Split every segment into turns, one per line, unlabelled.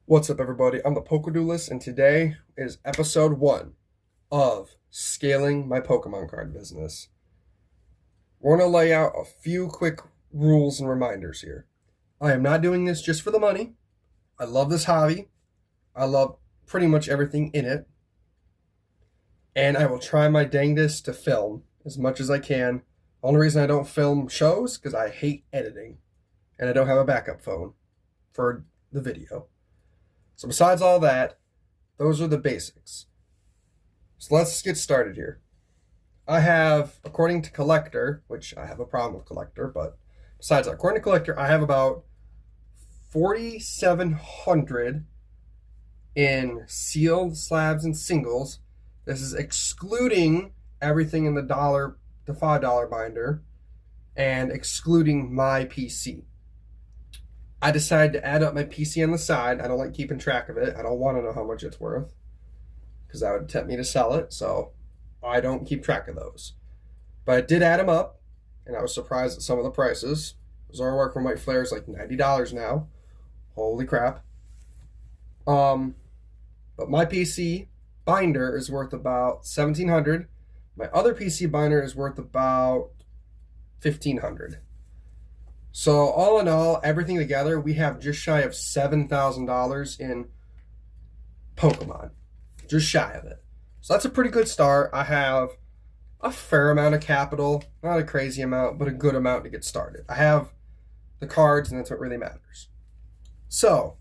What's up, everybody? I'm the Pokedoolist, and today is episode 1 of scaling my Pokemon card business. We're going to lay out a few quick rules and reminders here. I am not doing this just for the money. I love this hobby. I love pretty much everything in it. And I will try my dangest to film as much as I can. Only reason I don't film shows because I hate editing. And I don't have a backup phone for the video. So besides all that, those are the basics. So let's get started here. I have, according to Collector, which I have a problem with Collector, but besides that, according to Collector, I have about 4,700 in sealed slabs and singles. This is excluding everything in the $5 binder and excluding my PC. I decided to add up my PC on the side. I don't like keeping track of it. I don't want to know how much it's worth because that would tempt me to sell it. So I don't keep track of those. But I did add them up, and I was surprised at some of the prices. Zoroark from White Flare is like $90 now. Holy crap. But my PC binder is worth about $1,700. My other PC binder is worth about $1,500. So all in all, everything together, we have just shy of $7,000 in Pokemon. Just shy of it. So that's a pretty good start. I have a fair amount of capital. Not a crazy amount, but a good amount to get started. I have the cards, and that's what really matters. So,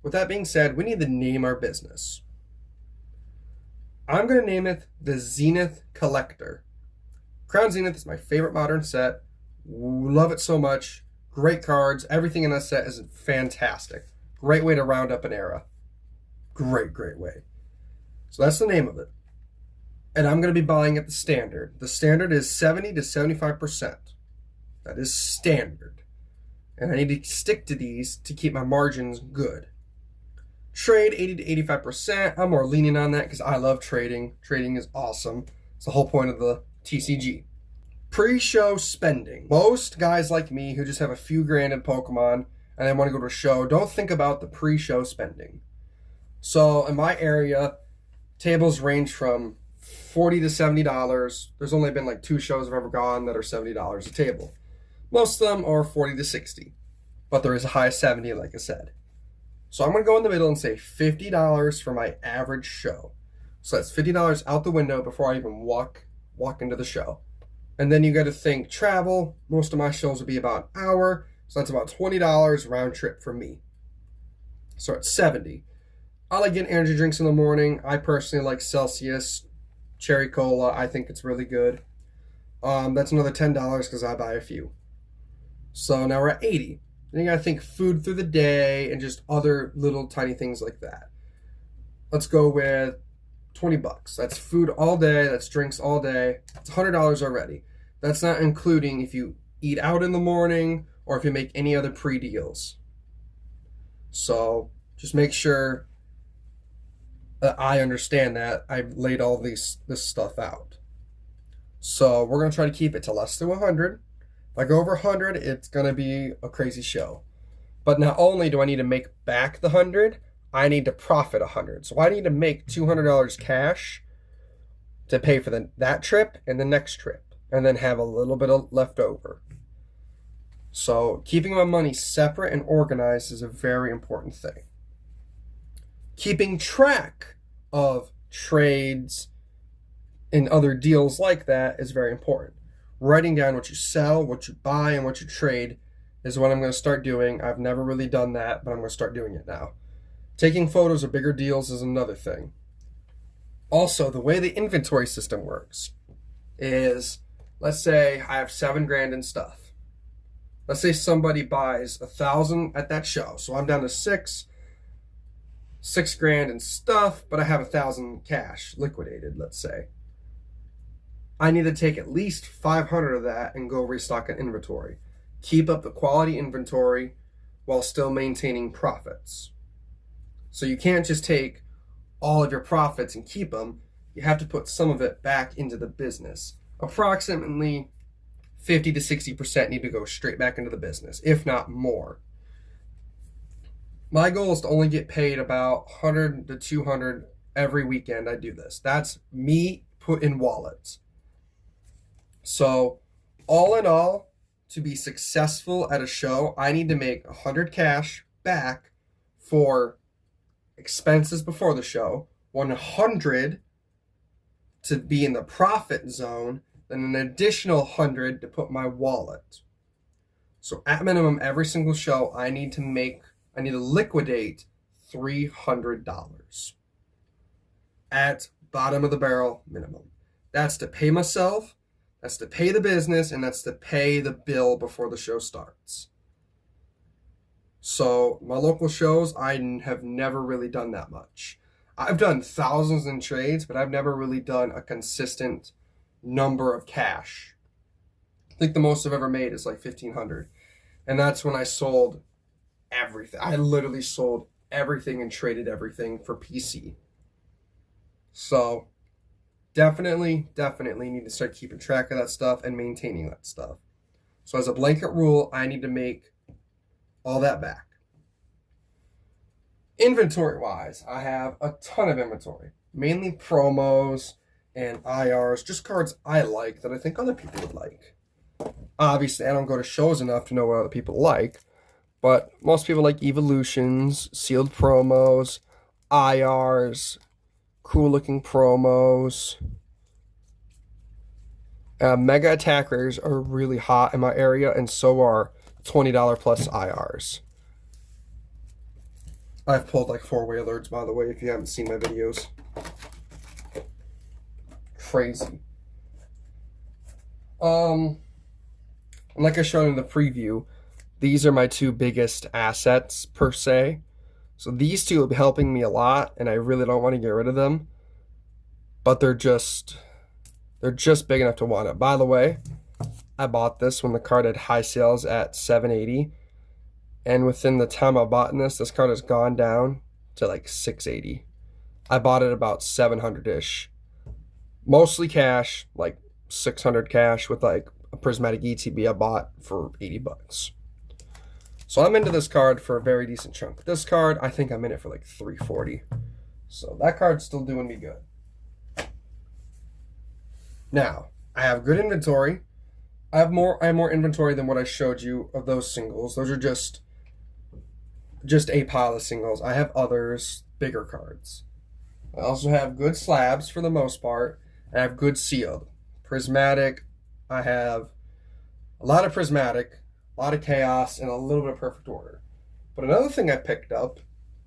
with that being said, we need to name our business. I'm going to name it the Zenith Collector. Crown Zenith is my favorite modern set. Love it so much. Great cards. Everything in that set is fantastic. Great way to round up an era. Great way. So that's the name of it. And I'm going to be buying at the standard. The standard is 70 to 75%. That is standard. And I need to stick to these to keep my margins good. Trade 80 to 85%. I'm more lenient on that because I love trading. Trading is awesome. It's the whole point of the TCG. Pre-show spending. Most guys like me who just have a few grand in Pokemon and they want to go to a show don't think about the pre-show spending. So in my area, tables range from $40 to $70. There's only been like 2 shows I've ever gone that are $70 a table. Most of them are $40 to $60, but there is a high 70, like I said. So I'm going to go in the middle and say $50 for my average show. So that's $50 out the window before I even walk into the show. And then you got to think travel. Most of my shows will be about an hour. So that's about $20 round trip for me. So it's $70. I like getting energy drinks in the morning. I personally like Celsius, Cherry Cola. I think it's really good. That's another $10 because I buy a few. So now we're at 80. Then you got to think food through the day and just other little tiny things like that. Let's go with $20. That's food all day. That's drinks all day. It's $100 already. That's not including if you eat out in the morning or if you make any other pre-deals. So just make sure that I understand that I've laid all this stuff out. So we're going to try to keep it to less than 100. If I go over 100, it's going to be a crazy show. But not only do I need to make back the 100, I need to profit 100. So I need to make $200 cash to pay for that trip and the next trip, and then have a little bit of left over. So keeping my money separate and organized is a very important thing. Keeping track of trades and other deals like that is very important. Writing down what you sell, what you buy, and what you trade is what I'm going to start doing. I've never really done that, but I'm going to start doing it now. Taking photos of bigger deals is another thing. Also, the way the inventory system works is, let's say I have 7 grand in stuff. Let's say somebody buys 1,000 at that show. So I'm down to 6 grand in stuff, but I have 1,000 cash liquidated, let's say. I need to take at least 500 of that and go restock an inventory. Keep up the quality inventory while still maintaining profits. So you can't just take all of your profits and keep them. You have to put some of it back into the business. Approximately 50 to 60% need to go straight back into the business, if not more. My goal is to only get paid about 100 to 200 every weekend I do this. That's me put in wallets. So, all in all, to be successful at a show, I need to make 100 cash back for expenses before the show, 100 to be in the profit zone, then an additional 100 to put in my wallet. So at minimum, every single show, I need to liquidate $300 at bottom of the barrel minimum. That's to pay myself, that's to pay the business, and that's to pay the bill before the show starts. So my local shows, I have never really done that much. I've done thousands in trades, but I've never really done a consistent number of cash. I think the most I've ever made is like 1,500. And that's when I sold everything. I literally sold everything and traded everything for PC. So definitely need to start keeping track of that stuff and maintaining that stuff. So as a blanket rule, I need to make all that back. Inventory wise, I have a ton of inventory, mainly promos and IRs, just cards I like that I think other people would like. Obviously, I don't go to shows enough to know what other people like, but most people like evolutions, sealed promos, IRs, cool looking promos. Mega attack rares are really hot in my area, and so are $20 plus IRs. I've pulled like 4-way alerts, by the way, if you haven't seen my videos. Crazy. Like I showed in the preview, these are my two biggest assets per se. So these two will be helping me a lot, and I really don't want to get rid of them. But they're just big enough to want it. By the way, I bought this when the card had high sales at $780. And within the time I bought this card has gone down to like $680. I bought it about $700-ish. Mostly cash, like $600 cash with like a prismatic ETB I bought for $80. So I'm into this card for a very decent chunk. This card, I think I'm in it for like $340. So that card's still doing me good. Now, I have good inventory. I have more inventory than what I showed you of those singles. Those are just a pile of singles. I have others, bigger cards. I also have good slabs for the most part. I have good sealed. Prismatic, I have a lot of prismatic, a lot of chaos, and a little bit of perfect order. But another thing I picked up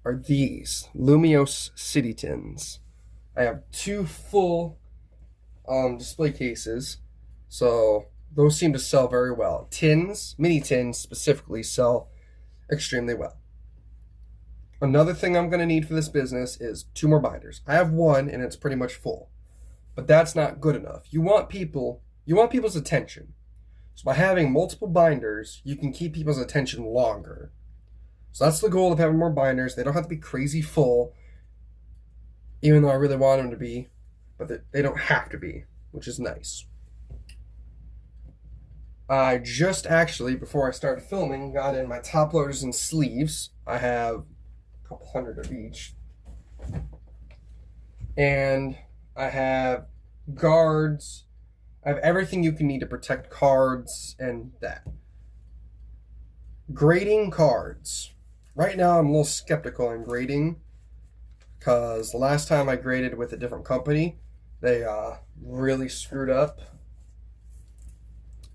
are these Lumiose City Tins. I have 2 full display cases, so those seem to sell very well. Tins, mini tins specifically, sell extremely well. Another thing I'm going to need for this business is 2 more binders. I have 1 and it's pretty much full, but that's not good enough. You want people's attention. So by having multiple binders, you can keep people's attention longer. So that's the goal of having more binders. They don't have to be crazy full, even though I really want them to be, but they don't have to be, which is nice. I just actually, before I started filming, got in my top loaders and sleeves. I have a couple hundred of each. And I have guards. I have everything you can need to protect cards and that. Grading cards. Right now I'm a little skeptical on grading because the last time I graded with a different company, they really screwed up.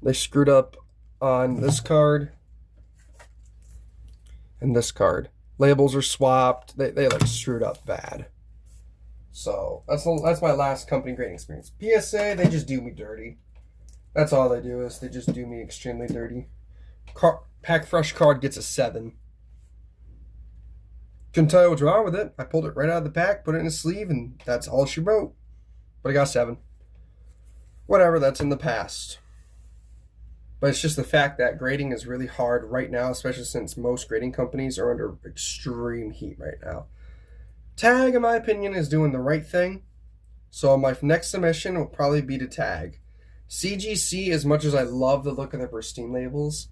They screwed up on this card and this card. Labels are swapped. They like screwed up bad. So that's my last company grading experience. PSA, they just do me dirty. That's all they do is they just do me extremely dirty. Pack Fresh card gets a 7. Couldn't tell you what's wrong with it. I pulled it right out of the pack, put it in a sleeve, and that's all she wrote. But I got 7. Whatever, that's in the past. But it's just the fact that grading is really hard right now, especially since most grading companies are under extreme heat right now. Tag, in my opinion, is doing the right thing. So my next submission will probably be to Tag. CGC, as much as I love the look of their pristine labels,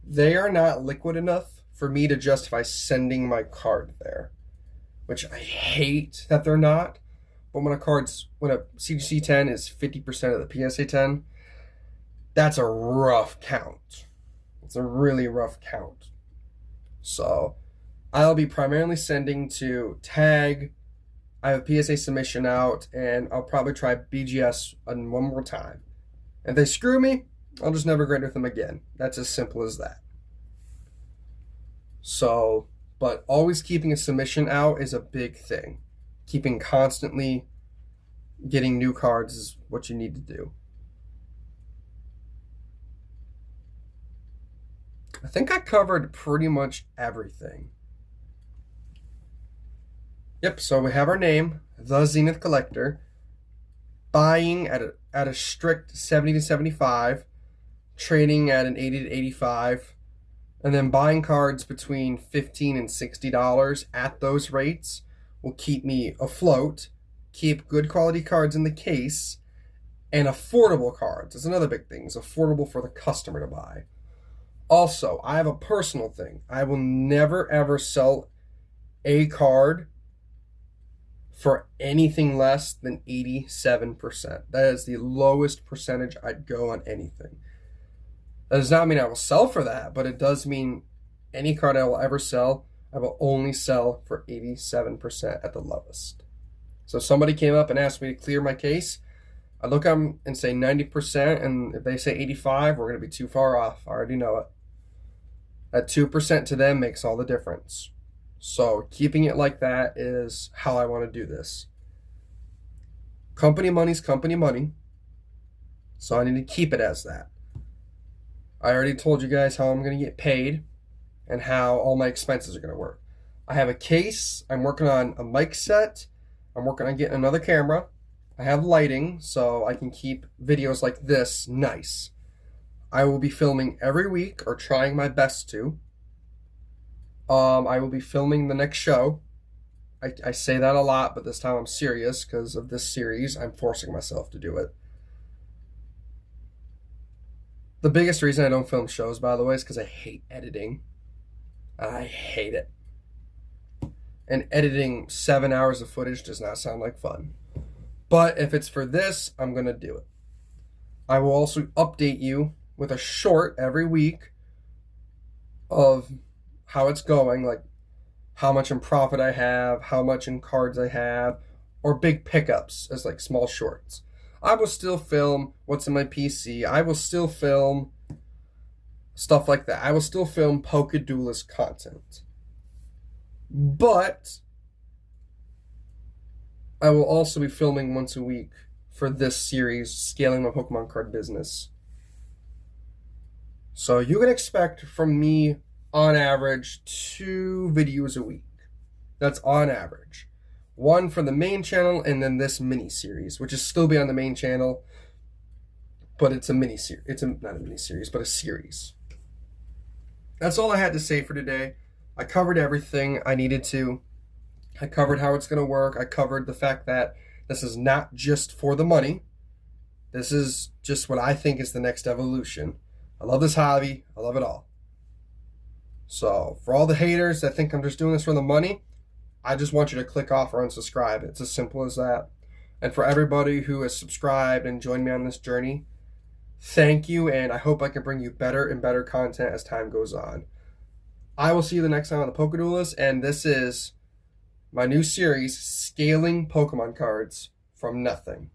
they are not liquid enough for me to justify sending my card there, which I hate that they're not. But when a CGC 10 is 50% of the PSA 10, that's a rough count. It's a really rough count. So I'll be primarily sending to Tag. I have a PSA submission out, and I'll probably try BGS one more time. If they screw me, I'll just never grade with them again. That's as simple as that. So, but always keeping a submission out is a big thing. Keeping constantly getting new cards is what you need to do. I think I covered pretty much everything. Yep, so we have our name, The Zenith Collector. Buying at a strict 70 to 75, trading at an 80 to 85, and then buying cards between $15 and $60 at those rates will keep me afloat, keep good quality cards in the case, and affordable cards. That's another big thing. It's affordable for the customer to buy. Also, I have a personal thing. I will never ever sell a card for anything less than 87%. That is the lowest percentage I'd go on anything. That does not mean I will sell for that, but it does mean any card I will ever sell, I will only sell for 87% at the lowest. So if somebody came up and asked me to clear my case, I look at them and say 90%, and if they say 85, we're going to be too far off. I already know it. That 2% to them makes all the difference. So keeping it like that is how I want to do this. Company money's company money, so I need to keep it as that. I already told you guys how I'm going to get paid and how all my expenses are going to work. I have a case. I'm working on a mic set. I'm working on getting another camera. I have lighting, so I can keep videos like this nice. I will be filming every week, or trying my best to. I will be filming the next show. I say that a lot, but this time I'm serious because of this series. I'm forcing myself to do it. The biggest reason I don't film shows, by the way, is because I hate editing. I hate it. And editing 7 hours of footage does not sound like fun. But if it's for this, I'm going to do it. I will also update you with a short every week of how it's going, like how much in profit I have, how much in cards I have, or big pickups as like small shorts. I will still film what's in my PC. I will still film stuff like that. I will still film PokéDuelist content. But I will also be filming once a week for this series, Scaling My Pokemon Card Business. So you can expect from me, on average, 2 videos a week. That's on average. One for the main channel, and then this mini-series, which is still be on the main channel, but it's a mini-series. It's not a mini-series, but a series. That's all I had to say for today. I covered everything I needed to. I covered how it's going to work. I covered the fact that this is not just for the money. This is just what I think is the next evolution. I love this hobby. I love it all. So for all the haters that think I'm just doing this for the money, I just want you to click off or unsubscribe. It's as simple as that. And for everybody who has subscribed and joined me on this journey, thank you, and I hope I can bring you better and better content as time goes on. I will see you the next time on the PokéDuelist, and this is my new series, Scaling Pokemon Cards from Nothing.